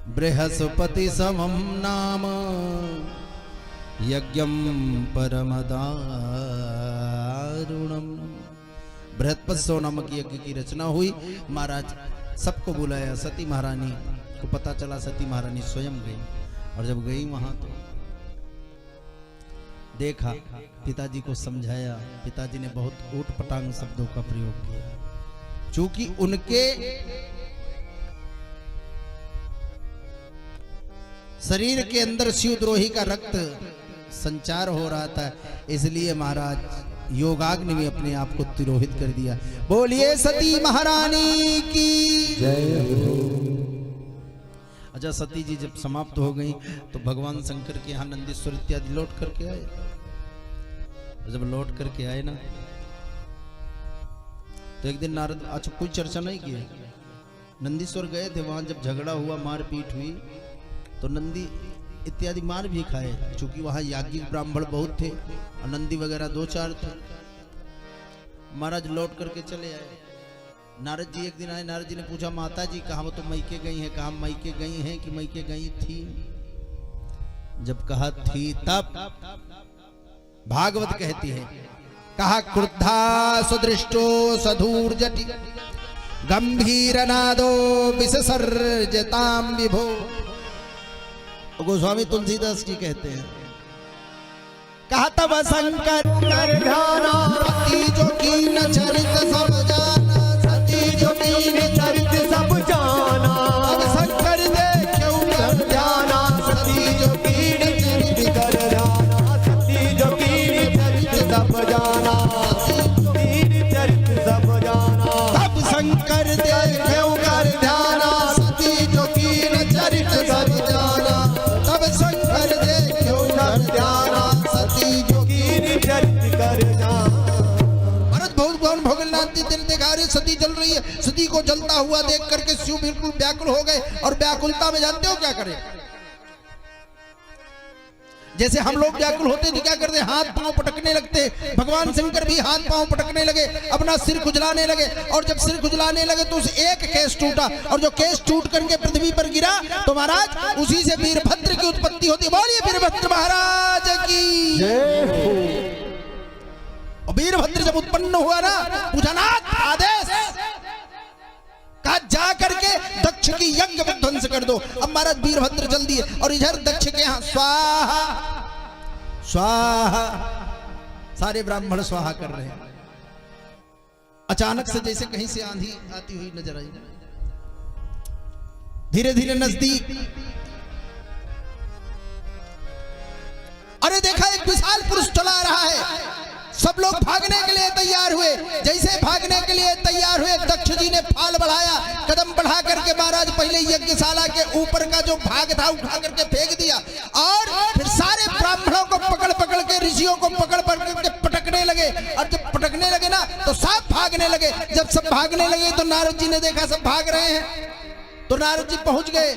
बृहस्पति समम नाम यज्ञम परमदारुणम। बृहस्पति नामक यज्ञ की रचना हुई। महाराज सबको बुलाया। सती महारानी को पता चला, सती महारानी स्वयं गई। और जब गई वहां तो देखा, पिताजी को समझाया। पिताजी ने बहुत ऊटपटांग शब्दों का प्रयोग किया, चूंकि उनके शरीर के अंदर शिवद्रोही का रक्त संचार हो रहा था, इसलिए महाराज योगाग्नि में अपने आप को तिरोहित कर दिया। बोलिए सती महारानी की जय। अच्छा, सती जी जब समाप्त हो गई तो भगवान शंकर के यहाँ नंदीश्वर इत्यादि लौट करके आए। जब लौट करके आए ना तो एक दिन नारद, अच्छा कोई चर्चा नहीं की, नंदीश्वर गए थे वहां। जब झगड़ा हुआ, मारपीट हुई, तो नंदी इत्यादि मार भी खाए, क्योंकि वहां याज्ञिक ब्राह्मण बहुत थे और नंदी वगैरह 2-4 थे। महाराज लौट करके चले आए। नारद जी एक दिन आए। नारद जी ने पूछा, माता जी कहाँ? वो तो मैके गई हैं। कहाँ मैके गई हैं कि मैके गई थी? जब कहा थी तब भागवत कहती है, कहा क्रुद्धा सुदृष्टो सधूर जटि गंभीर नादो विसर्जताम विभो। गोस्वामी तुलसीदास जी कहते हैं, कहा तब शंकर कर ध्याना सती जो कीन चरित सब जाना, सती जो कीन चरित सब जाना। तब शंकर देखो कर ध्याना सती जो कीन चरित कर जाना, सती जो कीन चरित सब जाना, कीन चरित सब जाना। तब शंकर देखो कर ध्याना सती जो कीन चरित सब जाना, तब शंकर देखो कर ध्याना सती जो कीन चरित कर जाना। भरत भगवान भोगलनाथ जी देखा रहे सती जल रही है। सती को जलता हुआ देख करके शिव बिल्कुल व्याकुल हो गए। और व्याकुलता में जानते हो क्या करे? जैसे हम लोग व्याकुल होते तो क्या करते? हाथ पांव पटकने लगते। भगवान शंकर भी हाथ पांव पटकने लगे, अपना सिर खुजलाने लगे। और जब सिर खुजलाने लगे तो उस एक केस टूटा, और जो केस टूट करके पृथ्वी पर गिरा तो महाराज उसी से वीरभद्र की उत्पत्ति होती है। बोलिए वीरभद्र महाराज की जय। और वीरभद्र जब उत्पन्न हुआ ना, पूछा नाथ आदेश, कहा जा करके दक्ष की यज्ञ विध्वंस कर दो। अब महाराज वीरभद्र जल दिए और इधर दक्ष के यहाँ स्वाहा स्वाहा, सारे ब्राह्मण स्वाहा कर रहे हैं। अचानक से जैसे कहीं से आंधी आती हुई नजर आई, धीरे धीरे नजदीक। अरे देखा, एक विशाल पुरुष चला रहा है। सब लोग भागने के लिए तैयार हुए। जैसे भागने के लिए तैयार हुए, दक्ष जी ने फाल बढ़ाया, कदम बढ़ा करके महाराज पहले यज्ञशाला के ऊपर का जो भाग था उठा करके फेंक दिया। और फिर सारे ब्राह्मणों को पकड़ पकड़ के, ऋषियों को पकड़ पकड़ के पटकने लगे। और जब पटकने लगे ना तो सब भागने लगे। जब सब भागने लगे तो नारद जी ने देखा सब भाग रहे हैं, तो नारद जी पहुंच गए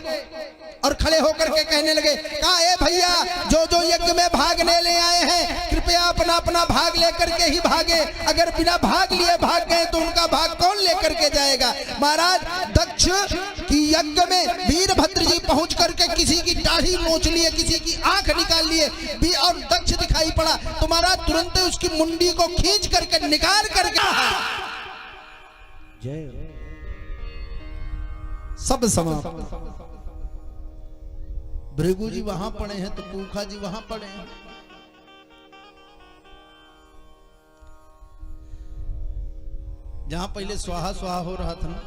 और खड़े होकर के कहने लगे, कहा ए भैया, जो जो यज्ञ में भाग ले आए हैं कृपया अपना अपना भाग लेकर के ही भागे। अगर बिना भाग लिए भाग गए तो उनका भाग कौन लेकर के जाएगा? महाराज दक्ष की यज्ञ में वीरभद्र जी पहुंच करके किसी की दाढ़ी नोच लिए, किसी की आंख निकाल लिए, और दक्ष दिखाई पड़ा तो महाराज तुरंत उसकी मुंडी को खींच करके निकाल करके जय। सब समाप्त। भृगु जी वहां पड़े हैं तो पूखा जी वहां पड़े हैं। जहां पहले स्वाहा स्वाहा हो रहा था ना,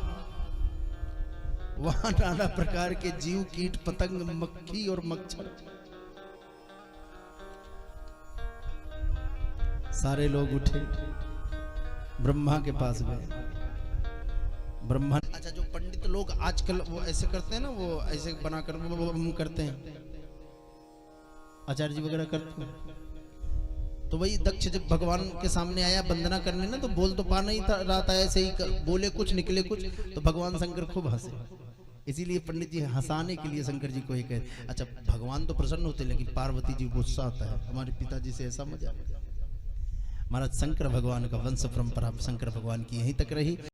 वहां नाना प्रकार के जीव, कीट पतंग, मक्खी और मच्छर, सारे लोग उठे, ब्रह्मा के पास गए। ब्रह्मा, अच्छा जो पंडित लोग आजकल वो ऐसे करते हैं ना, वो ऐसे बनाकर वो हम करते हैं, आचार्य जी वगैरह करते हैं। तो वही दक्ष जब भगवान के सामने आया वंदना करने ना, तो बोल तो पा नहीं था रहा था, ऐसे ही बोले कुछ निकले कुछ, तो भगवान शंकर खूब हंसे। इसीलिए पंडित जी हंसाने के लिए शंकर जी को ही कहे। अच्छा भगवान तो प्रसन्न होते, लेकिन पार्वती जी गुस्सा आता है, हमारे पिताजी से ऐसा मजा। महाराज शंकर भगवान का वंश परंपरा शंकर भगवान की यहीं तक रही।